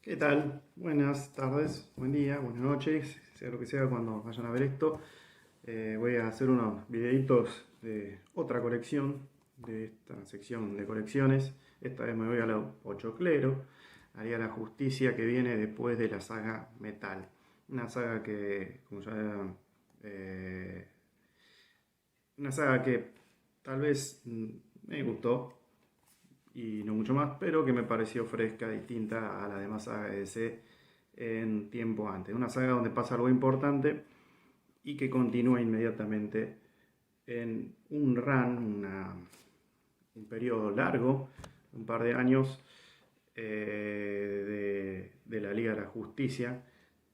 ¿Qué tal? Buenas tardes, buen día, buenas noches, sea lo que sea cuando vayan a ver esto. Voy a hacer unos videitos de otra colección, de esta sección de colecciones. Esta vez me voy a la Pochoclero, haría la justicia que viene después de la saga Metal. Una saga que, como ya una saga que tal vez me gustó y no mucho más, pero que me pareció fresca, distinta a la demás saga de DC en tiempo antes. Una saga donde pasa algo importante y que continúa inmediatamente en un run, un periodo largo, un par de años de la Liga de la Justicia,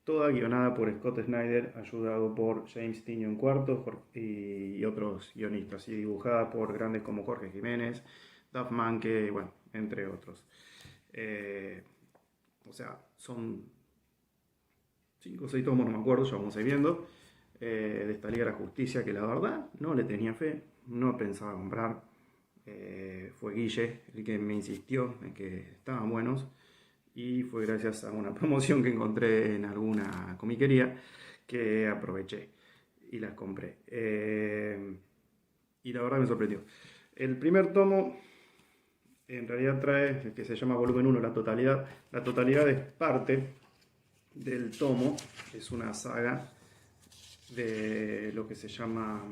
toda guionada por Scott Snyder, ayudado por James Tynion IV y otros guionistas, y dibujada por grandes como Jorge Jiménez, Duff Manke, bueno, entre otros. O sea, son 5 o 6 tomos, no me acuerdo, ya vamos a ir viendo, de esta Liga de la Justicia, que la verdad no le tenía fe, no pensaba comprar. Fue Guille el que me insistió en que estaban buenos, y fue gracias a una promoción que encontré en alguna comiquería que aproveché y las compré. Y la verdad me sorprendió. El primer tomo en realidad trae, el que se llama volumen 1, la totalidad. La totalidad es parte del tomo, es una saga de lo que se llama,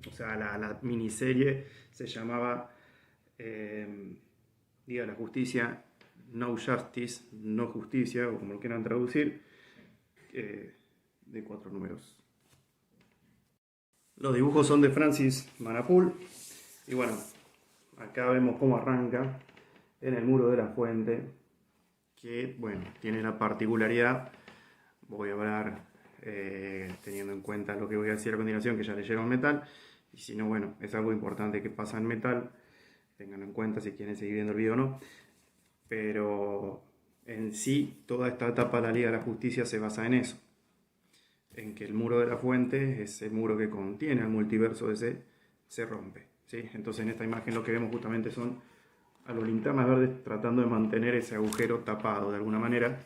o sea, la miniserie se llamaba Liga de la Justicia, No Justice, No Justicia, o como lo quieran traducir, de 4 números. Los dibujos son de Francis Manapul, y bueno, acá vemos cómo arranca en el muro de la fuente, que bueno, tiene la particularidad, voy a hablar teniendo en cuenta lo que voy a decir a continuación, que ya leyeron Metal, y si no, bueno, es algo importante que pasa en Metal, tenganlo en cuenta si quieren seguir viendo el video o no, pero en sí toda esta etapa de la Liga de la Justicia se basa en eso, en que el muro de la fuente, ese muro que contiene al multiverso DC, se rompe, ¿sí? Entonces en esta imagen lo que vemos justamente son a los linternas verdes tratando de mantener ese agujero tapado de alguna manera.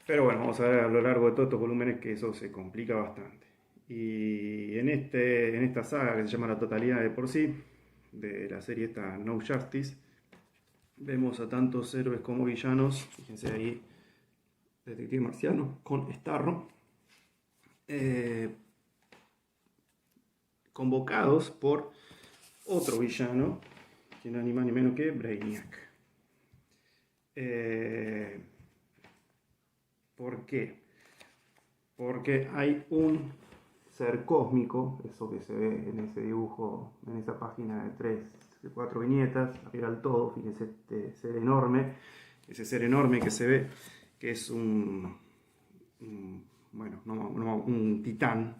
Pero bueno, vamos a ver a lo largo de todos estos volúmenes que eso se complica bastante. Y en esta saga que se llama La Totalidad de por sí, de la serie esta No Justice, vemos a tantos héroes como villanos, fíjense ahí, Detective Marciano con Starro, convocados por otro villano, que no ni más ni menos que Brainiac. ¿Por qué? Porque hay un ser cósmico, eso que se ve en ese dibujo, en esa página de 4 viñetas, arriba del todo, fíjense este ser enorme, ese ser enorme que se ve, que es un titán,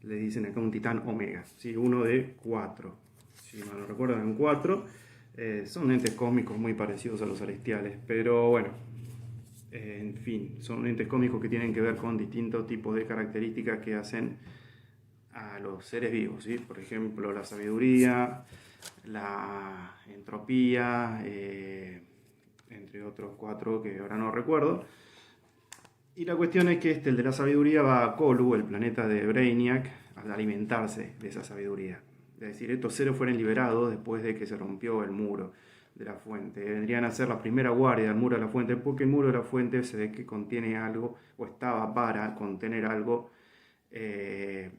le dicen acá un titán omega, ¿sí? Uno de 4, si mal no recuerdo, en 4, son entes cósmicos muy parecidos a los celestiales, pero bueno, en fin, son entes cósmicos que tienen que ver con distintos tipos de características que hacen a los seres vivos, ¿sí? Por ejemplo, la sabiduría, la entropía, entre otros 4 que ahora no recuerdo. Y la cuestión es que el de la sabiduría va a Colu, el planeta de Brainiac, a alimentarse de esa sabiduría. Es decir, estos seres fueron liberados después de que se rompió el muro de la fuente. Vendrían a ser la primera guardia del muro de la fuente, porque el muro de la fuente se ve que contiene algo, o estaba para contener algo que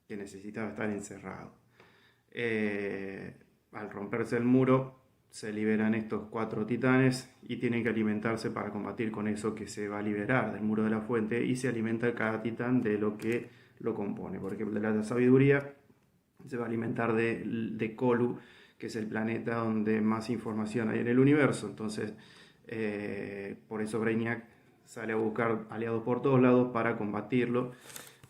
necesitaba estar encerrado. Al romperse el muro, se liberan estos 4 titanes y tienen que alimentarse para combatir con eso que se va a liberar del muro de la fuente, y se alimenta cada titán de lo que lo compone. Por ejemplo, de la sabiduría se va a alimentar de Colu, que es el planeta donde más información hay en el universo. Entonces, por eso Brainiac sale a buscar aliados por todos lados para combatirlo.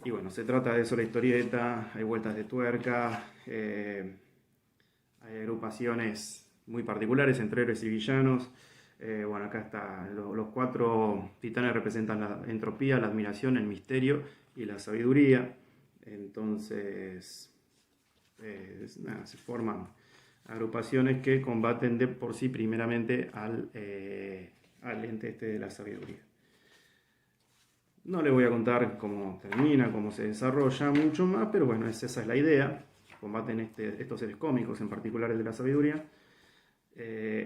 Y bueno, se trata de eso la historieta, hay vueltas de tuerca, hay agrupaciones muy particulares entre héroes y villanos. Bueno, acá está, los 4 titanes representan la entropía, la admiración, el misterio y la sabiduría. Entonces, se forman agrupaciones que combaten de por sí primeramente al ente este de la sabiduría. No les voy a contar cómo termina, cómo se desarrolla mucho más, pero bueno, esa es la idea. Combaten estos seres cómicos, en particular el de la sabiduría.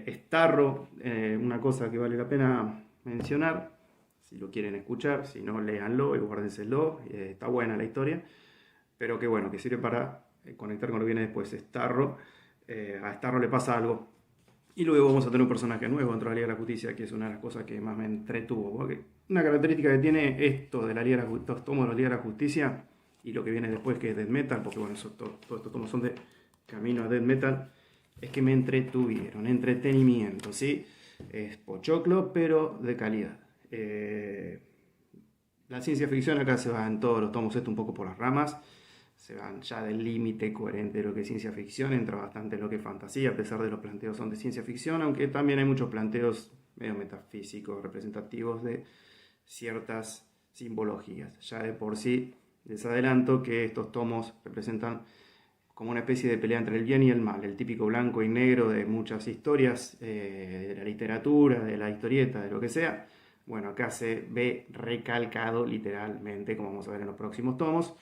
Starro, una cosa que vale la pena mencionar, si lo quieren escuchar, si no, léanlo y guárdenselo, está buena la historia, pero que bueno, que sirve para conectar con lo que viene después. Starro, a Starro le pasa algo, y luego vamos a tener un personaje nuevo dentro de la Liga de la Justicia, que es una de las cosas que más me entretuvo, porque una característica que tiene esto de la Liga de estos tomos de la Liga de la Justicia, y lo que viene después, que es Death Metal, porque bueno, todos estos tomos son de camino a Death Metal, es que me entretuvieron, entretenimiento, ¿sí? Es pochoclo, pero de calidad. La ciencia ficción acá se va en todos los tomos un poco por las ramas, se van ya del límite coherente de lo que es ciencia ficción, entra bastante lo que es fantasía, a pesar de los planteos son de ciencia ficción, aunque también hay muchos planteos medio metafísicos, representativos de ciertas simbologías. Ya de por sí les adelanto que estos tomos representan como una especie de pelea entre el bien y el mal, el típico blanco y negro de muchas historias, de la literatura, de la historieta, de lo que sea. Bueno, acá se ve recalcado literalmente, como vamos a ver en los próximos tomos.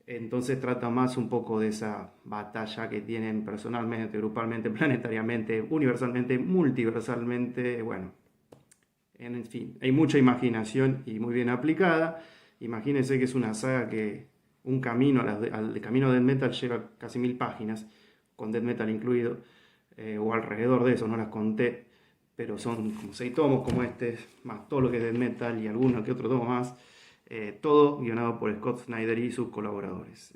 Entonces trata más un poco de esa batalla que tienen personalmente, grupalmente, planetariamente, universalmente, multiversalmente. Bueno, en fin, hay mucha imaginación y muy bien aplicada. Imagínense que es una saga que un camino al camino de Death Metal lleva casi 1000 páginas, con Death Metal incluido, o alrededor de eso, no las conté, pero son como 6 tomos como este, más todo lo que es Death Metal y alguno que otro tomo más. Todo guionado por Scott Snyder y sus colaboradores.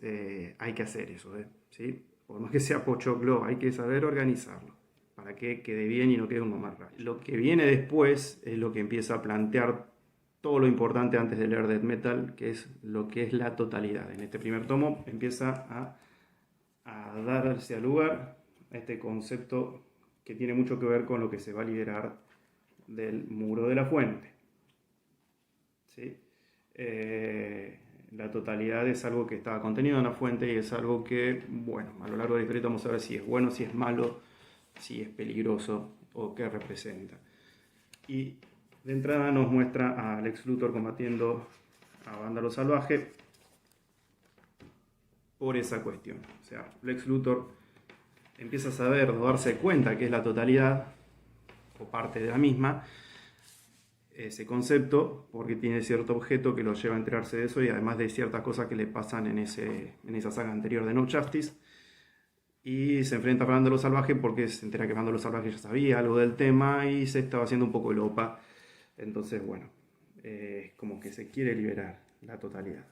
Hay que hacer eso, ¿sí? Por más que sea pochoclo, hay que saber organizarlo para que quede bien y no quede un mamarracho. Lo que viene después es lo que empieza a plantear todo lo importante antes de leer Death Metal, que es lo que es la totalidad. En este primer tomo empieza a darse a lugar a este concepto que tiene mucho que ver con lo que se va a liberar del muro de la fuente, ¿sí? La totalidad es algo que está contenido en la fuente y es algo que, bueno, a lo largo de la historia vamos a ver si es bueno, si es malo, si es peligroso o qué representa. Y de entrada nos muestra a Lex Luthor combatiendo a Vándalo Salvaje por esa cuestión. O sea, Lex Luthor empieza a saber o darse cuenta que es la totalidad o parte de la misma, ese concepto, porque tiene cierto objeto que lo lleva a enterarse de eso y además de ciertas cosas que le pasan en esa saga anterior de No Justice. Y se enfrenta a Vándalo Salvaje porque se entera que Vándalo Salvaje ya sabía algo del tema y se estaba haciendo un poco el OPA. Entonces, bueno, como que se quiere liberar la totalidad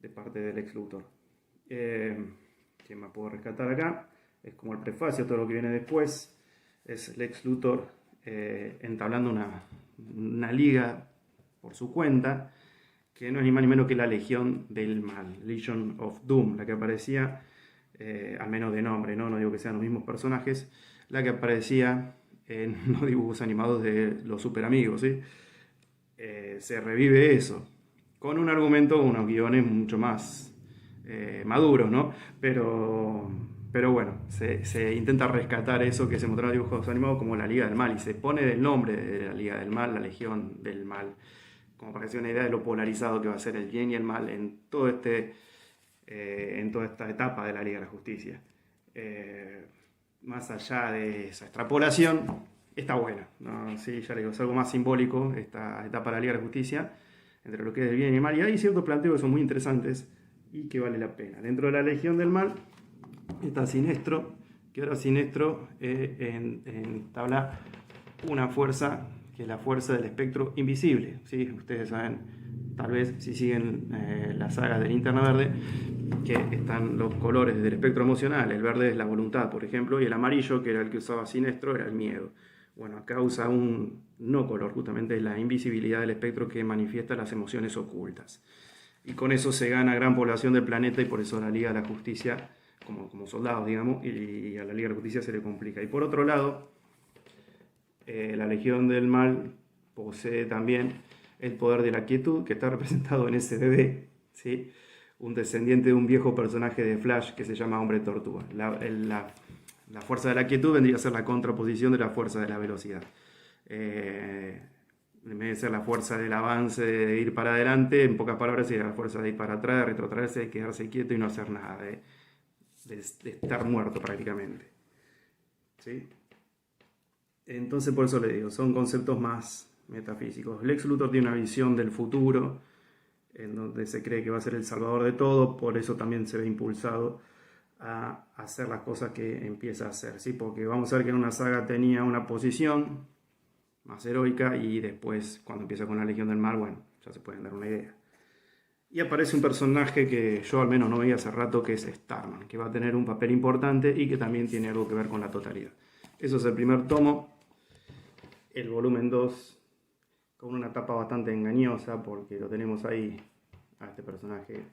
de parte del Lex Luthor. ¿Qué más puedo rescatar acá? Es como el prefacio, todo lo que viene después. Es Lex Luthor entablando una liga por su cuenta, que no es ni más ni menos que la Legión del Mal, Legion of Doom, la que aparecía, al menos de nombre, no digo que sean los mismos personajes, la que aparecía en los dibujos animados de los Super Amigos, ¿sí? Se revive eso, con un argumento, unos guiones mucho más maduros, ¿no? Pero bueno, se intenta rescatar eso que se mostró en los dibujos animados como la Liga del Mal y se pone el nombre de la Liga del Mal, la Legión del Mal, como para que se una idea de lo polarizado que va a ser el bien y el mal en toda esta etapa de la Liga de la Justicia. Más allá de esa extrapolación, está buena, ¿no? Sí, ya le digo, es algo más simbólico esta etapa de la Liga de la Justicia, entre lo que es el bien y el mal, y hay ciertos planteos que son muy interesantes y que vale la pena. Dentro de la Legión del Mal está Sinestro, que ahora Sinestro entabla una fuerza que es la fuerza del espectro invisible, ¿sí? Ustedes saben, tal vez si siguen la saga de Linterna Verde, que están los colores del espectro emocional. El verde es la voluntad, por ejemplo, y el amarillo, que era el que usaba Sinestro, era el miedo. Bueno, acá usa un no color, justamente la invisibilidad del espectro que manifiesta las emociones ocultas. Y con eso se gana gran población del planeta y por eso la Liga de la Justicia, como soldados, digamos, y a la Liga de la Justicia se le complica. Y por otro lado, la Legión del Mal posee también el poder de la quietud, que está representado en ese bebé, ¿sí? Un descendiente de un viejo personaje de Flash que se llama Hombre Tortuga. La fuerza de la quietud vendría a ser la contraposición de la fuerza de la velocidad. En vez de ser la fuerza del avance, de ir para adelante, en pocas palabras sería la fuerza de ir para atrás, de retrotraerse, de quedarse quieto y no hacer nada, de estar muerto prácticamente. ¿Sí? Entonces por eso le digo, son conceptos más metafísicos. Lex Luthor tiene una visión del futuro, en donde se cree que va a ser el salvador de todo, por eso también se ve impulsado a hacer las cosas que empieza a hacer, ¿sí? Porque vamos a ver que en una saga tenía una posición más heroica y después cuando empieza con la Legión del Mal, bueno, ya se pueden dar una idea. Y aparece un personaje que yo al menos no veía hace rato, que es Starman, que va a tener un papel importante y que también tiene algo que ver con la totalidad. Eso es el primer tomo. El volumen 2, con una tapa bastante engañosa, porque lo tenemos ahí a este personaje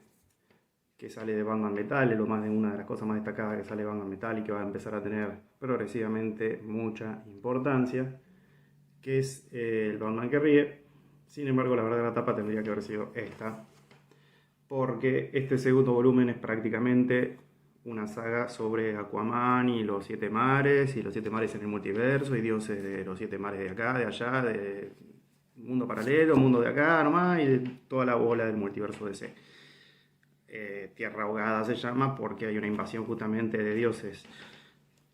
que sale de Batman Metal, es lo más de una de las cosas más destacadas que sale de Batman Metal y que va a empezar a tener progresivamente mucha importancia, que es el Batman que ríe. Sin embargo, la verdad la tapa tendría que haber sido esta, porque este segundo volumen es prácticamente una saga sobre Aquaman y los 7 mares, y los 7 mares en el multiverso, y dioses de los 7 mares de acá, de allá, de mundo paralelo, mundo de acá nomás, y de toda la bola del multiverso DC. Tierra Ahogada se llama porque hay una invasión justamente de dioses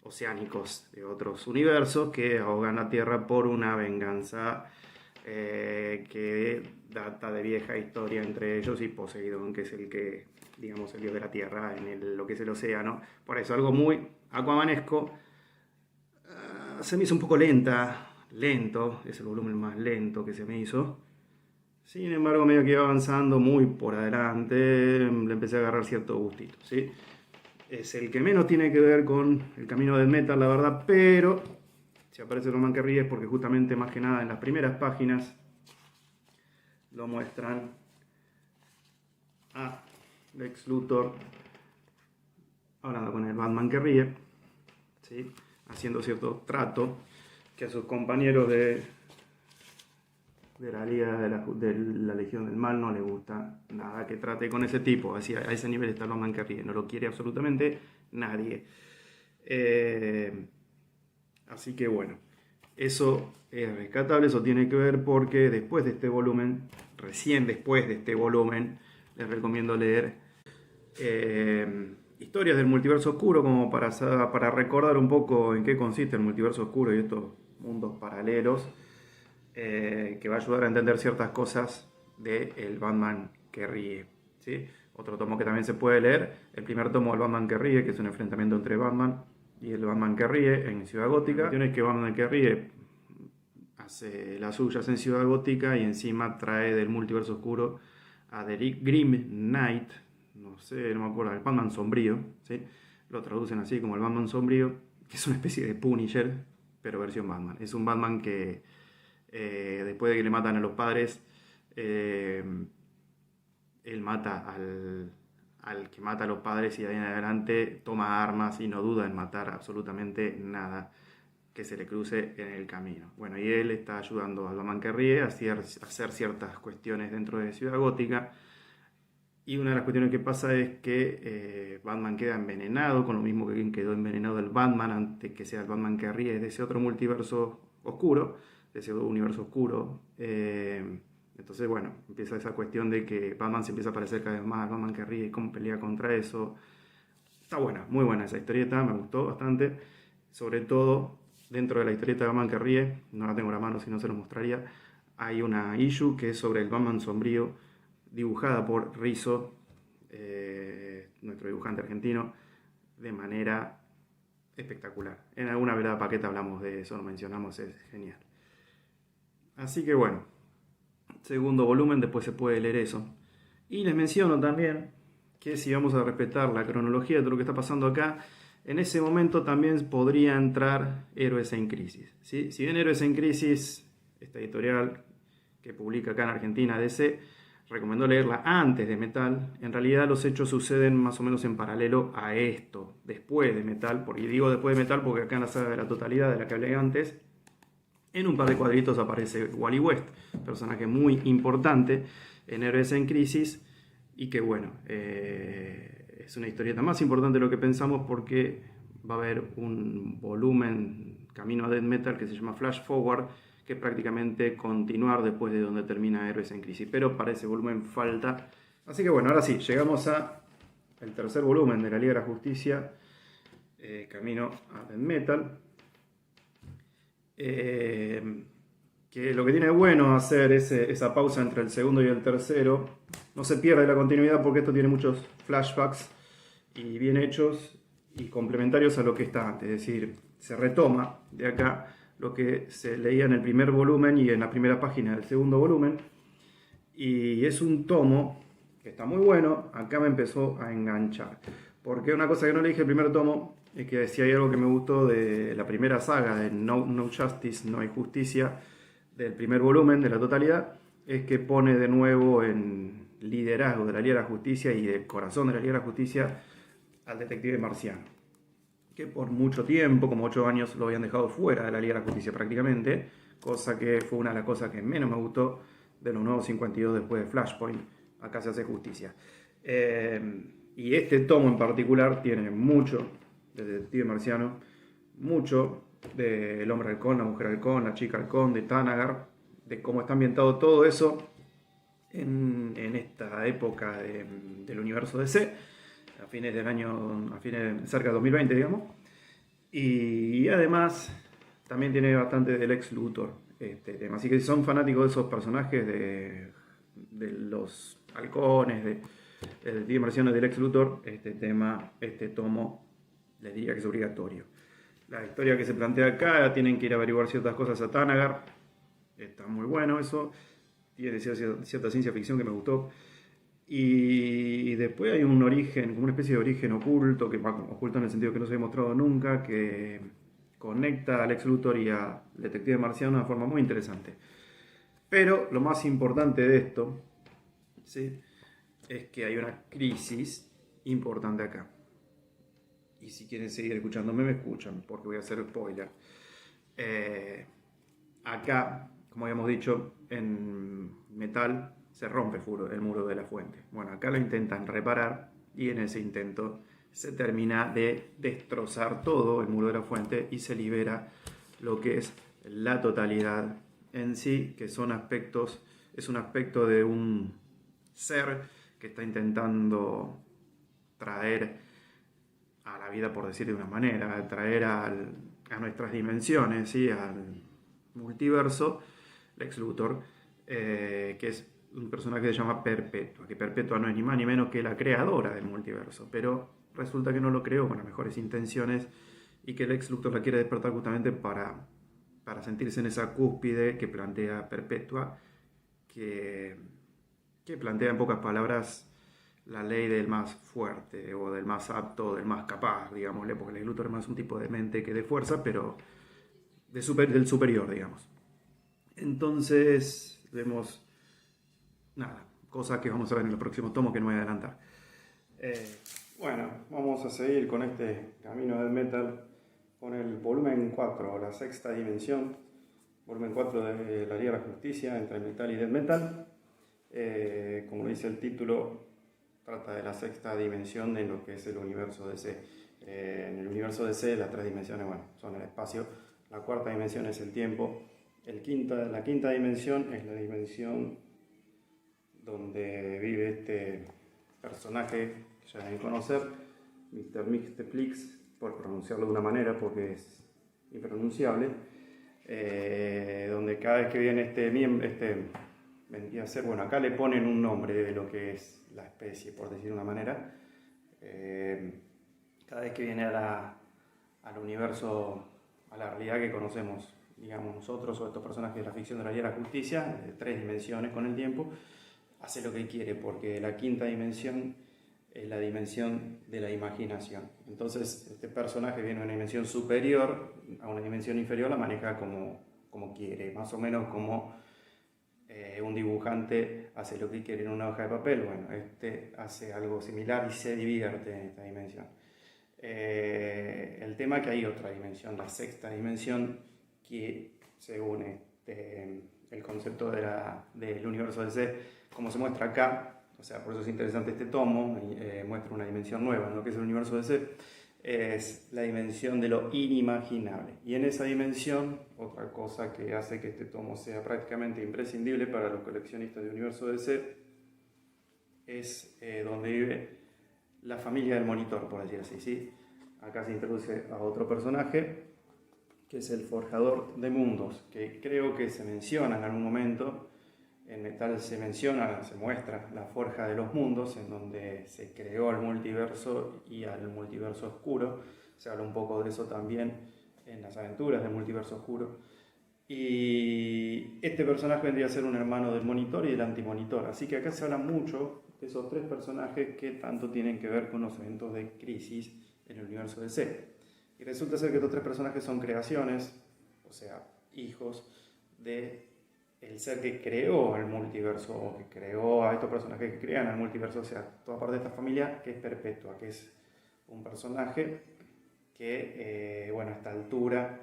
oceánicos de otros universos que ahogan la Tierra por una venganza que data de vieja historia entre ellos y Poseidón, que es el que, digamos, el dios de la Tierra en lo que es el océano. Por eso algo muy aquamanesco. Se me hizo un poco lento, es el volumen más lento que se me hizo. Sin embargo, medio que iba avanzando muy por adelante, le empecé a agarrar cierto gustito, ¿sí? Es el que menos tiene que ver con el camino del metal, la verdad, pero si aparece Batman que ríe es porque justamente más que nada en las primeras páginas lo muestran a Lex Luthor hablando con el Batman que ríe, ¿sí? Haciendo cierto trato que a sus compañeros de la Liga de la Legión del Mal no le gusta nada que trate con ese tipo. Así, a ese nivel está el Batman que ríe, no lo quiere absolutamente nadie. Así que bueno, eso es rescatable, eso tiene que ver porque después de este volumen, recién después de este volumen, les recomiendo leer Historias del Multiverso Oscuro, como para recordar un poco en qué consiste el Multiverso Oscuro y estos mundos paralelos, que va a ayudar a entender ciertas cosas del Batman que ríe, ¿sí? Otro tomo que también se puede leer, el primer tomo del Batman que ríe, que es un enfrentamiento entre Batman y el Batman que ríe en Ciudad Gótica. La cuestión es que Batman que ríe hace las suyas en Ciudad Gótica y encima trae del multiverso oscuro a The Grim Knight, no sé, no me acuerdo, el Batman sombrío, ¿sí? Lo traducen así como el Batman sombrío, que es una especie de Punisher, pero versión Batman. Es un Batman que después de que le matan a los padres, él mata al que mata a los padres y de ahí en adelante toma armas y no duda en matar absolutamente nada que se le cruce en el camino. Bueno, y él está ayudando a Batman que ríe a hacer ciertas cuestiones dentro de Ciudad Gótica. Y una de las cuestiones que pasa es que Batman queda envenenado, con lo mismo que quedó envenenado el Batman antes que sea el Batman que ríe de ese otro multiverso oscuro, de ese universo oscuro. Entonces, bueno, empieza esa cuestión de que Batman se empieza a parecer cada vez más al Batman que ríe y cómo pelea contra eso. Está buena, muy buena esa historieta, me gustó bastante. Sobre todo, dentro de la historieta de Batman que ríe, no la tengo en la mano, si no se lo mostraría, hay una issue que es sobre el Batman sombrío, dibujada por Rizzo, nuestro dibujante argentino, de manera espectacular. En alguna velada paqueta hablamos de eso, lo mencionamos, es genial. Así que bueno, segundo volumen, después se puede leer eso. Y les menciono también que si vamos a respetar la cronología de todo lo que está pasando acá, en ese momento también podría entrar Héroes en Crisis, ¿sí? Si bien Héroes en Crisis, esta editorial que publica acá en Argentina, DC, recomendó leerla antes de Metal, en realidad los hechos suceden más o menos en paralelo a esto, después de Metal, y digo después de Metal porque acá en la saga de la totalidad de la que hablé antes, en un par de cuadritos aparece Wally West, personaje muy importante en Héroes en Crisis, y que bueno, es una historieta más importante de lo que pensamos porque va a haber un volumen camino a Death Metal que se llama Flash Forward, que es prácticamente continuar después de donde termina Héroes en Crisis, pero para ese volumen falta. Así que bueno, ahora sí, llegamos a el tercer volumen de la Liga de la Justicia, camino a Death Metal. Que lo que tiene bueno hacer esa pausa entre el segundo y el tercero, no se pierde la continuidad porque esto tiene muchos flashbacks y bien hechos y complementarios a lo que está antes, es decir, se retoma de acá lo que se leía en el primer volumen y en la primera página del segundo volumen, y es un tomo que está muy bueno. Acá me empezó a enganchar, porque una cosa que no le dije el primer tomo es que si hay algo que me gustó de la primera saga de No Justice, No hay justicia, del primer volumen de la totalidad, es que pone de nuevo en liderazgo de la Liga de la Justicia y del corazón de la Liga de la Justicia al detective Marciano, que por mucho tiempo, como 8 años, lo habían dejado fuera de la Liga de la Justicia prácticamente, cosa que fue una de las cosas que menos me gustó de los nuevos 52 después de Flashpoint. Acá se hace justicia. Y este tomo en particular tiene mucho de Detective Marciano, mucho del Hombre Halcón, la Mujer Halcón, la Chica Halcón, de Thanagar, de cómo está ambientado todo eso en esta época del universo DC, a fines del año, cerca de 2020, digamos. Y además también tiene bastante del Lex Luthor este tema. Así que si son fanáticos de esos personajes, de los halcones, de Detective Marciano, del Lex Luthor, este tomo, les diría que es obligatorio. La historia que se plantea acá, tienen que ir a averiguar ciertas cosas a Thanagar. Está muy bueno eso. Tiene cierta ciencia ficción que me gustó. Y después hay un origen, como una especie de origen oculto, que oculto en el sentido que no se ha demostrado nunca, que conecta a Lex Luthor y a Detective Marciano de una forma muy interesante. Pero lo más importante de esto, ¿sí?, es que hay una crisis importante acá. Y si quieren seguir escuchándome, me escuchan, porque voy a hacer spoiler. Acá, como habíamos dicho, en Metal se rompe el muro de la fuente. Bueno, acá lo intentan reparar y en ese intento se termina de destrozar todo el muro de la fuente y se libera lo que es la totalidad en sí, que son aspectos, es un aspecto de un ser que está intentando traer a la vida, por decir de una manera, traer a nuestras dimensiones, ¿sí?, al multiverso, Lex Luthor, que es un personaje que se llama Perpetua, que Perpetua no es ni más ni menos que la creadora del multiverso, pero resulta que no lo creó con las mejores intenciones y que Lex Luthor la quiere despertar justamente para sentirse en esa cúspide que plantea Perpetua, que plantea en pocas palabras la ley del más fuerte o del más apto, del más capaz, digámosle, porque Lex Luthor es más un tipo de mente que de fuerza, pero del superior, digamos. Entonces vemos cosas que vamos a ver en los próximos tomos que no voy a adelantar. Bueno, vamos a seguir con este camino del metal con el volumen 4, la sexta dimensión, volumen 4 de la Liga de la Justicia entre Metal y Death Metal. Como dice el título, trata de la sexta dimensión de lo que es el universo DC. En el universo DC las tres dimensiones, son el espacio, la cuarta dimensión es el tiempo, la quinta dimensión es la dimensión donde vive este personaje que ya deben conocer, Mr. Mixteplix, por pronunciarlo de una manera porque es impronunciable, donde cada vez que viene vendría a ser, acá le ponen un nombre de lo que es la especie, por decir de una manera. Cada vez que viene al universo, a la realidad que conocemos, digamos, nosotros o estos personajes de la ficción de la Liga de la Justicia, de 3 dimensiones con el tiempo, hace lo que quiere, porque la quinta dimensión la dimensión de la imaginación. Entonces, este personaje viene a una dimensión superior, a una dimensión inferior la maneja como quiere, más o menos como un dibujante hace lo que quiere en una hoja de papel. Bueno, este hace algo similar y se divierte en esta dimensión. El tema es que hay otra dimensión, la sexta dimensión, que según el concepto del universo DC, como se muestra acá, o sea, por eso es interesante este tomo, muestra una dimensión nueva en lo que es el universo DC, es la dimensión de lo inimaginable. Y en esa dimensión, otra cosa que hace que este tomo sea prácticamente imprescindible para los coleccionistas de universo DC, es donde vive la familia del monitor, por decir así, ¿sí? Acá se introduce a otro personaje, que es el forjador de mundos, que creo que se menciona en algún momento. En Metal se muestra la forja de los mundos, en donde se creó el multiverso y al multiverso oscuro. Se habla un poco de eso también en las aventuras del multiverso oscuro. Y este personaje vendría a ser un hermano del monitor y del antimonitor. Así que acá se habla mucho de esos tres personajes que tanto tienen que ver con los eventos de crisis en el universo DC. Y resulta ser que estos tres personajes son creaciones, o sea, hijos de el ser que creó el multiverso, o que creó a estos personajes que crean el multiverso, o sea, toda parte de esta familia que es Perpetua, que es un personaje que, bueno, a esta altura,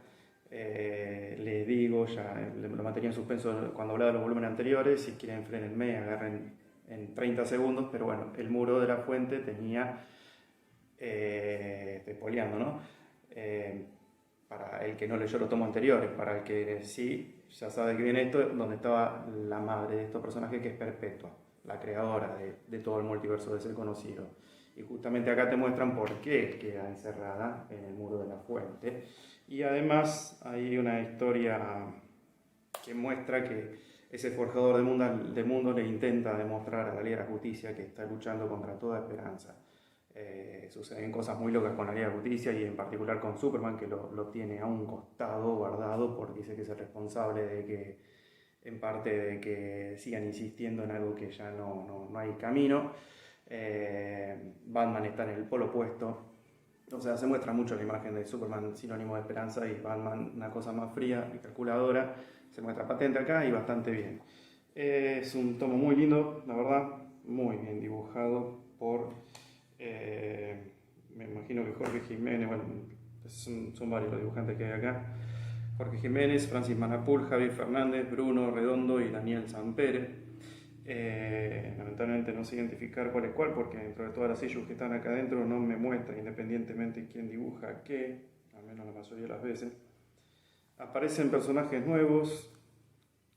les digo, ya lo mantenía en suspenso cuando hablaba de los volúmenes anteriores, si quieren frenenme, agarren en 30 segundos, pero bueno, el muro de la fuente tenía, estoy spoileando, ¿no? Para el que no leyó los tomos anteriores, para el que sí ya sabe que viene esto, donde estaba la madre de estos personajes, que es Perpetua, la creadora de todo el multiverso de ser conocido. Y justamente acá te muestran por qué queda encerrada en el muro de la fuente. Y además hay una historia que muestra que ese forjador de mundo le intenta demostrar a la Liga de la Justicia que está luchando contra toda esperanza. Suceden cosas muy locas con la Liga de Justicia y en particular con Superman, que lo tiene a un costado guardado porque dice que es el responsable de que, en parte, de que sigan insistiendo en algo que ya no hay camino. Batman está en el polo opuesto, o sea, se muestra mucho la imagen de Superman sinónimo de esperanza y Batman una cosa más fría y calculadora. Se muestra patente acá y bastante bien. Es un tomo muy lindo, la verdad, muy bien dibujado por... me imagino que Jorge Jiménez, bueno, son varios los dibujantes que hay acá. Jorge Jiménez, Francis Manapul, Javier Fernández, Bruno Redondo y Daniel Sampere. Lamentablemente no sé identificar cuál es cuál, porque dentro de todas las issues que están acá adentro no me muestra independientemente quién dibuja qué, al menos la mayoría de las veces. Aparecen personajes nuevos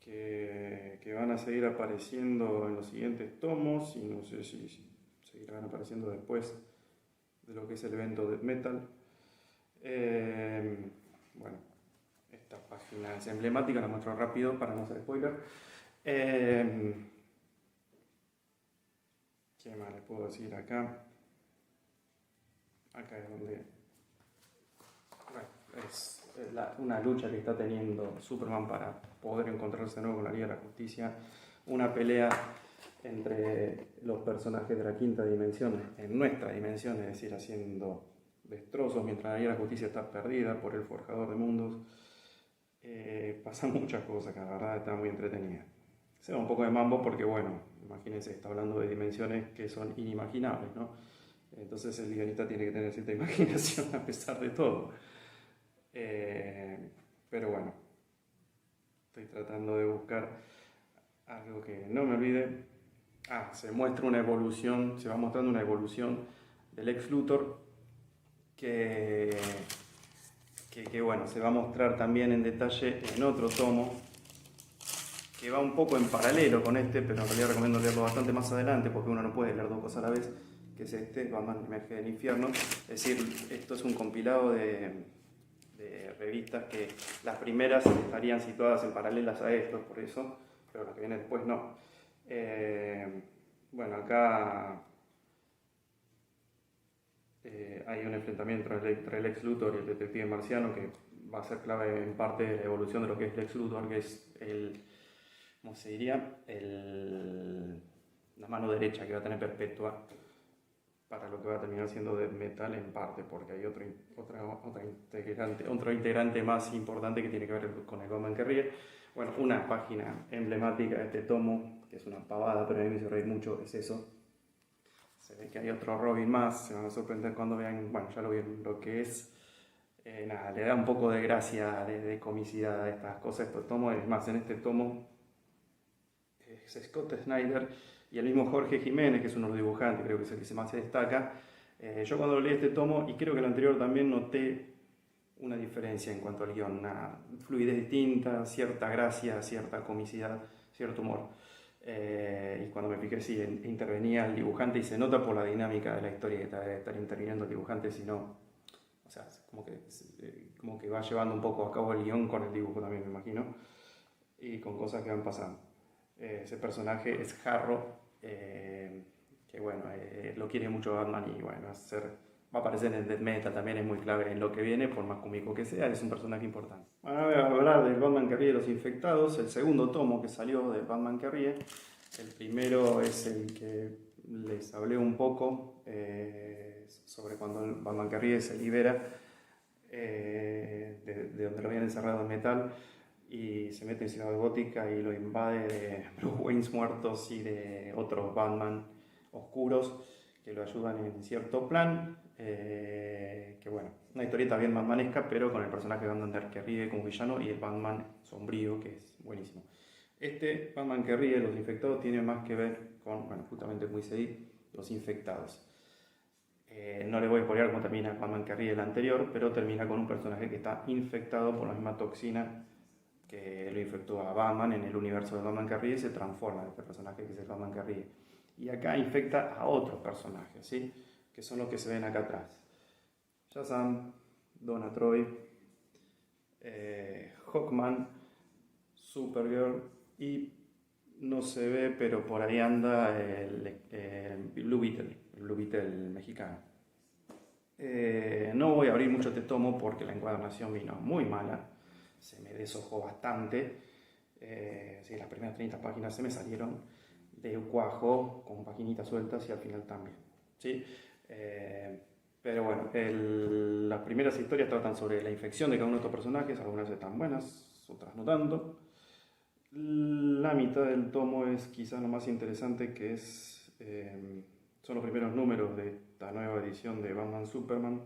que van a seguir apareciendo en los siguientes tomos, y no sé si seguirán apareciendo después de lo que es el evento Death Metal. Bueno, esta página es emblemática, la muestro rápido para no hacer spoiler. ¿Qué más les puedo decir acá? Acá es donde... Bueno, es una lucha que está teniendo Superman para poder encontrarse de nuevo con la Liga de la Justicia. Una pelea entre los personajes de la quinta dimensión, en nuestra dimensión, es decir, haciendo destrozos mientras la Liga de la Justicia está perdida por el forjador de mundos. Pasan muchas cosas que la verdad está muy entretenida. Se va un poco de mambo porque, bueno, imagínense, está hablando de dimensiones que son inimaginables, ¿no? Entonces el guionista tiene que tener cierta imaginación a pesar de todo. Pero bueno, estoy tratando de buscar algo que no me olvide. Se muestra una evolución, se va mostrando una evolución del Lex Luthor que bueno, se va a mostrar también en detalle en otro tomo que va un poco en paralelo con este, pero en realidad recomiendo leerlo bastante más adelante porque uno no puede leer dos cosas a la vez, que es este, Batman Emerge del Infierno. Es decir, esto es un compilado de revistas que las primeras estarían situadas en paralelas a esto, por eso, pero las que vienen después no. Bueno, acá hay un enfrentamiento entre el Lex Luthor y el detective marciano que va a ser clave en parte de la evolución de lo que es Lex Luthor, que es ¿cómo se diría? La mano derecha que va a tener Perpetua para lo que va a terminar siendo death metal en parte, porque hay otro integrante más importante que tiene que ver con el Batman que ríe. Bueno, una página emblemática de este tomo, que es una pavada, pero a mí me hizo reír mucho, es eso. Se ve que hay otro Robin más, se van a sorprender cuando vean, bueno, ya lo vieron, lo que es. Nada, le da un poco de gracia, de comicidad a estas cosas, estos tomos. Es más, en este tomo es Scott Snyder y el mismo Jorge Jiménez, que es uno de los dibujantes, creo que es el que más se destaca. Yo cuando leí este tomo, y creo que el anterior también, noté una diferencia en cuanto al guión, una fluidez distinta, cierta gracia, cierta comicidad, cierto humor. Y cuando me fijé, sí, intervenía el dibujante, y se nota por la dinámica de la historieta, de estar interviniendo el dibujante, sino, o sea, como que va llevando un poco a cabo el guión con el dibujo también, me imagino, y con cosas que van pasando. Ese personaje es Harrow, que bueno, lo quiere mucho Batman, y bueno, va a aparecer en Death Metal, también es muy clave en lo que viene, por más cómico que sea, es un personaje importante. Ahora voy a hablar del Batman que ríe de los infectados, el segundo tomo que salió de Batman que ríe. El primero es el que les hablé un poco sobre cuando el Batman que ríe se libera de donde lo habían encerrado en metal y se mete en Ciudad Gótica y lo invade de Bruce Wayne muertos y de otros Batman oscuros que lo ayudan en cierto plan, que bueno, una historieta bien batmanesca, pero con el personaje de Batman que ríe como villano y el Batman sombrío, que es buenísimo. Este Batman que ríe, los infectados, tiene más que ver con, bueno, justamente como dice ahí, los infectados. No le voy a spoilear cómo termina Batman que ríe el anterior, pero termina con un personaje que está infectado por la misma toxina que lo infectó a Batman en el universo de Batman que ríe, y se transforma en este personaje que es el Batman que ríe. Y acá infecta a otros personajes, ¿sí? Que son los que se ven acá atrás. Shazam, Donna Troy, Hawkman, Supergirl y no se ve, pero por ahí anda el Blue Beetle mexicano. No voy a abrir mucho este tomo porque la encuadernación vino muy mala, se me deshojó bastante. Sí, las primeras 30 páginas se me salieron de cuajo con paginitas sueltas y al final también, ¿sí? Pero bueno, las primeras historias tratan sobre la infección de cada uno de estos personajes, algunas están buenas, otras no tanto. La mitad del tomo es quizás lo más interesante, que son los primeros números de esta nueva edición de Batman Superman,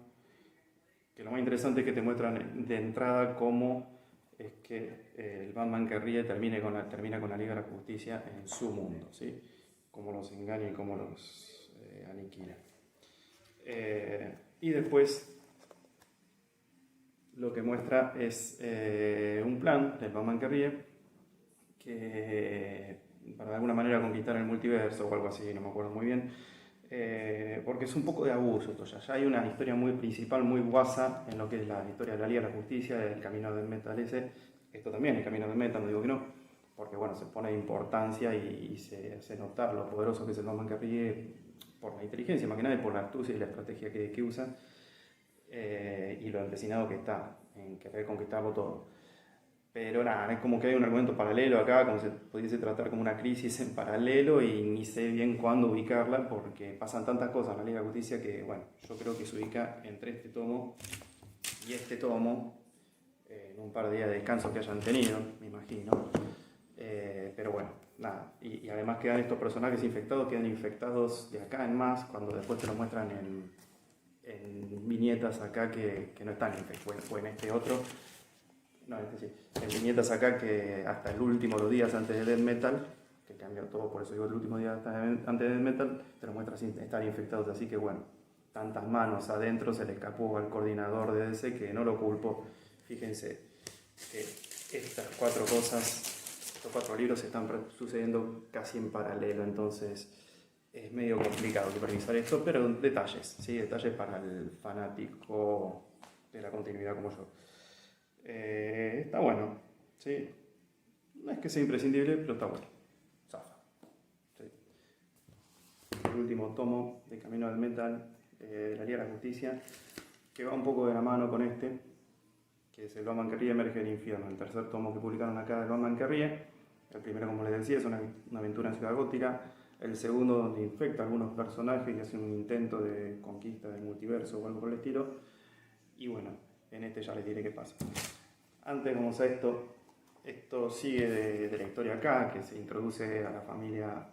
que lo más interesante es que te muestran de entrada cómo es que el Batman que ríe termina con la Liga de la Justicia en su mundo, ¿sí? Cómo los engaña y cómo los aniquila. Y después lo que muestra es un plan del Batman que ríe, que para de alguna manera conquistar el multiverso o algo así, no me acuerdo muy bien, porque es un poco de abuso esto ya hay una historia muy principal, muy guasa en lo que es la historia de la Liga de la Justicia, del Camino del Metal ese. Esto también, el Camino del Metal, no digo que no, porque bueno, se pone importancia y se hace notar lo poderoso que es el Batman que ríe por la inteligencia, más que nada, y por la astucia y la estrategia que usa, y lo empecinado que está en querer conquistarlo todo. Pero nada, es como que hay un argumento paralelo acá, como se pudiese tratar como una crisis en paralelo, y ni sé bien cuándo ubicarla porque pasan tantas cosas en la Liga de Justicia que, bueno, yo creo que se ubica entre este tomo y este tomo, en un par de días de descanso que hayan tenido, me imagino. Pero bueno, nada, y además quedan estos personajes infectados, quedan infectados de acá en más, cuando después te lo muestran en viñetas acá que no están infectados, o en este otro. No, sí. En viñetas acá que hasta el último, los días antes de Death Metal, que cambió todo, por eso digo el último día antes de Death Metal, te lo muestra sin estar infectados, así que bueno, tantas manos adentro, se le escapó al coordinador de DC, que no lo culpo. Fíjense que estas cuatro cosas, estos cuatro libros están sucediendo casi en paralelo, entonces es medio complicado supervisar esto, pero detalles, ¿sí? Detalles para el fanático de la continuidad como yo. Está bueno, ¿sí? No es que sea imprescindible, pero está bueno. Zafa. ¿Sí? El último tomo de Camino del Metal, de la Liga de la Justicia, que va un poco de la mano con este, que es el Batman que ríe emerge del infierno, el tercer tomo que publicaron acá del Batman que ríe. El primero, como les decía, es una aventura en Ciudad Gótica. El segundo donde infecta a algunos personajes y hace un intento de conquista del multiverso o algo por el estilo. Y bueno, en este ya les diré qué pasa. Antes vamos a esto sigue de la historia acá, que se introduce a la familia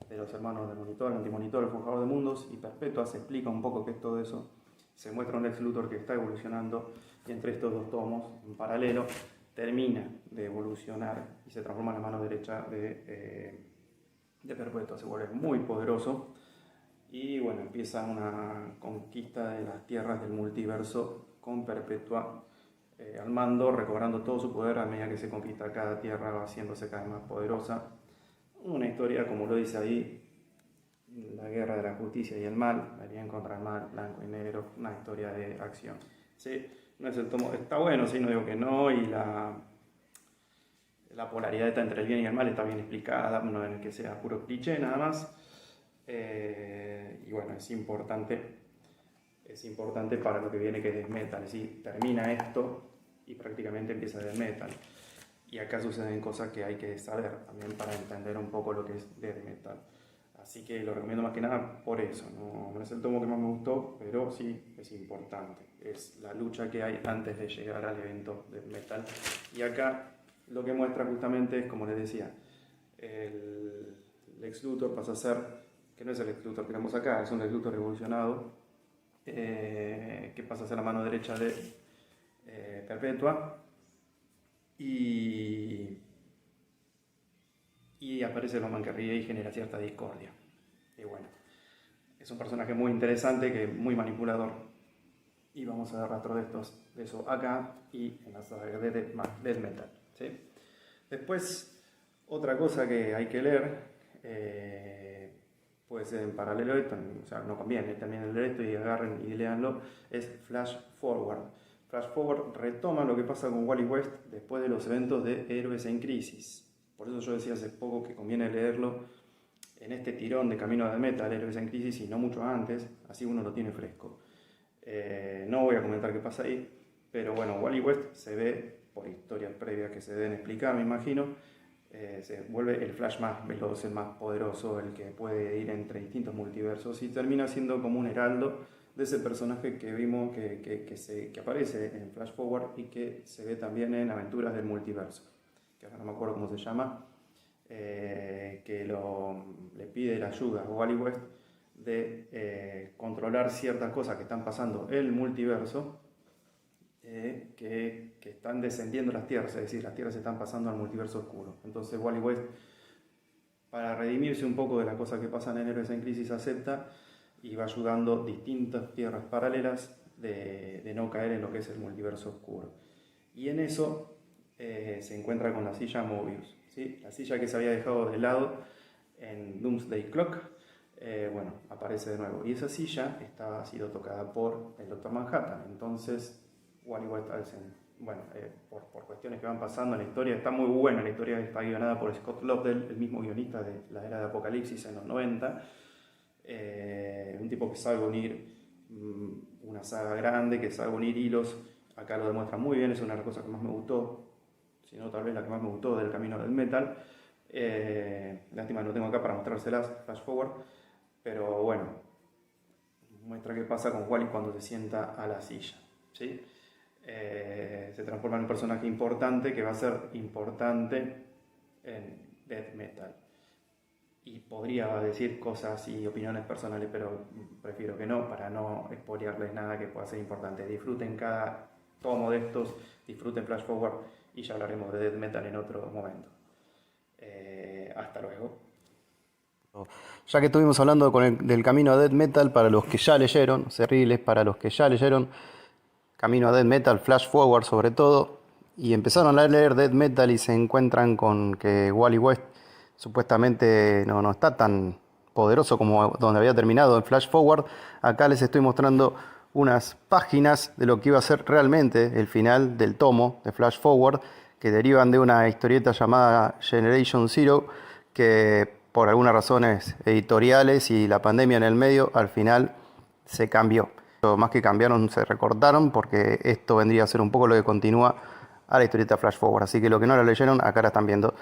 de los hermanos del Monitor, el Antimonitor, el Forjador de Mundos, y Perpetua se explica un poco qué es todo eso. Se muestra un Lex Luthor que está evolucionando, y entre estos dos tomos, en paralelo, termina de evolucionar y se transforma en la mano derecha de Perpetua. Se vuelve muy poderoso y bueno, empieza una conquista de las tierras del multiverso con Perpetua al mando, recobrando todo su poder a medida que se conquista cada tierra, va haciéndose cada vez más poderosa. Una historia, como lo dice ahí, la guerra de la justicia y el mal, el bien contra el mal, blanco y negro, una historia de acción. ¿Sí? No es el tomo, está bueno, sí, no digo que no, y la polaridad está entre el bien y el mal está bien explicada, no en el que sea puro cliché nada más. Y bueno, es importante para lo que viene, que es Death Metal. Es decir, termina esto y prácticamente empieza Death Metal. Y acá suceden cosas que hay que saber también para entender un poco lo que es Death Metal. Así que lo recomiendo más que nada por eso. No es el tomo que más me gustó, pero sí es importante. Es la lucha que hay antes de llegar al evento Death Metal. Y acá lo que muestra justamente es, como les decía, el Lex Luthor pasa a ser, que no es el Lex Luthor que vemos acá, es un Lex Luthor evolucionado, que pasa a ser la mano derecha de Perpetua, y aparece Loman que ríe y genera cierta discordia. Y bueno, es un personaje muy interesante, que muy manipulador, y vamos a dar rastro de eso acá y en la saga de Death Metal, ¿sí? Después, otra cosa que hay que leer, pues en paralelo a esto, o sea, no conviene también leer esto y agarren y leanlo, es Flash Forward. Flash Forward retoma lo que pasa con Wally West después de los eventos de Héroes en Crisis. Por eso yo decía hace poco que conviene leerlo en este tirón de Camino a Death Metal, Héroes en Crisis, y no mucho antes, así uno lo tiene fresco. No voy a comentar qué pasa ahí, pero bueno, Wally West se ve, por historias previas que se deben explicar, me imagino, se vuelve el Flash más veloz, el más poderoso, el que puede ir entre distintos multiversos, y termina siendo como un heraldo de ese personaje que vimos que aparece en Flash Forward y que se ve también en Aventuras del Multiverso, que ahora no me acuerdo cómo se llama, que le pide la ayuda a Wally West de controlar ciertas cosas que están pasando en el multiverso, que están descendiendo las tierras, es decir, las tierras se están pasando al multiverso oscuro. Entonces Wally West, para redimirse un poco de las cosas que pasan en Héroes en Crisis, acepta y va ayudando distintas tierras paralelas de no caer en lo que es el multiverso oscuro. Y en eso se encuentra con la silla Mobius, ¿sí? La silla que se había dejado de lado en Doomsday Clock, bueno, aparece de nuevo. Y esa silla ha sido tocada por el Dr. Manhattan. Entonces Wally West, bueno, por cuestiones que van pasando en la historia, está muy buena. La historia está guionada por Scott Lobdell, el mismo guionista de la era de Apocalipsis en los 90. Un tipo que sabe unir una saga grande, que sabe unir hilos. Acá lo demuestra muy bien, es una de las cosas que más me gustó, si no tal vez la que más me gustó del Camino del Metal. Lástima que no tengo acá para mostrárselas, Flash Forward, pero bueno, muestra qué pasa con Wally cuando se sienta a la silla, ¿sí? Se transforma en un personaje importante, que va a ser importante en Death Metal. Y podría decir cosas y opiniones personales, pero prefiero que no, para no spoilearles nada que pueda ser importante. Disfruten cada tomo de estos, disfruten Flash Forward, y ya hablaremos de Death Metal en otro momento. Hasta luego. Ya que estuvimos hablando del camino a Death Metal, para los que ya leyeron, Cerriles, para los que ya leyeron Camino a Death Metal, Flash Forward sobre todo, y empezaron a leer Death Metal y se encuentran con que Wally West supuestamente no está tan poderoso como donde había terminado en Flash Forward. Acá les estoy mostrando unas páginas de lo que iba a ser realmente el final del tomo de Flash Forward, que derivan de una historieta llamada Generation Zero, que por algunas razones editoriales y la pandemia en el medio, al final se cambió. Más que cambiaron, se recortaron, porque esto vendría a ser un poco lo que continúa a la historieta Flash Forward. Así que lo que no la leyeron, acá la están viendo.